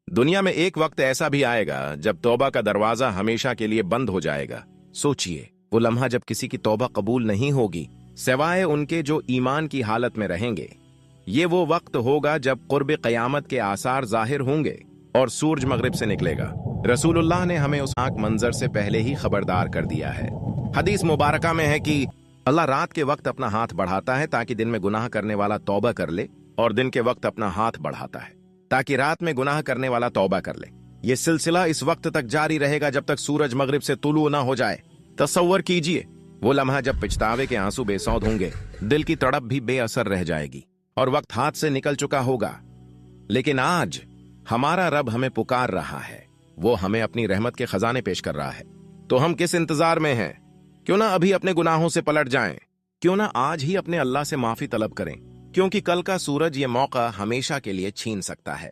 दुनिया में एक वक्त ऐसा भी आएगा जब तौबा का दरवाजा हमेशा के लिए बंद हो जाएगा। सोचिए, वो लम्हा जब किसी की तौबा कबूल नहीं होगी सिवाय उनके जो ईमान की हालत में रहेंगे। ये वो वक्त होगा जब कुर्ब क़यामत के आसार जाहिर होंगे और सूरज मगरिब से निकलेगा। रसूलुल्लाह ने हमें उस आंख मंजर से पहले ही खबरदार कर दिया है। हदीस मुबारका में है कि अल्लाह रात के वक्त अपना हाथ बढ़ाता है ताकि दिन में गुनाह करने वाला तौबा कर ले, और दिन के वक्त अपना हाथ बढ़ाता है ताकि रात में गुनाह करने वाला तौबा कर ले। यह सिलसिला इस वक्त तक जारी रहेगा जब तक सूरज मगरिब से तुलू ना हो जाए। तसव्वुर कीजिए वो लम्हा जब पछतावे के आंसू बेसौध होंगे, दिल की तड़प भी बेअसर रह जाएगी और वक्त हाथ से निकल चुका होगा। लेकिन आज हमारा रब हमें पुकार रहा है, वो हमें अपनी रहमत के खजाने पेश कर रहा है। तो हम किस इंतजार में हैं? क्यों ना अभी अपने गुनाहों से पलट जाएं? क्यों ना आज ही अपने अल्लाह से माफी तलब करें? क्योंकि कल का सूरज ये मौका हमेशा के लिए छीन सकता है।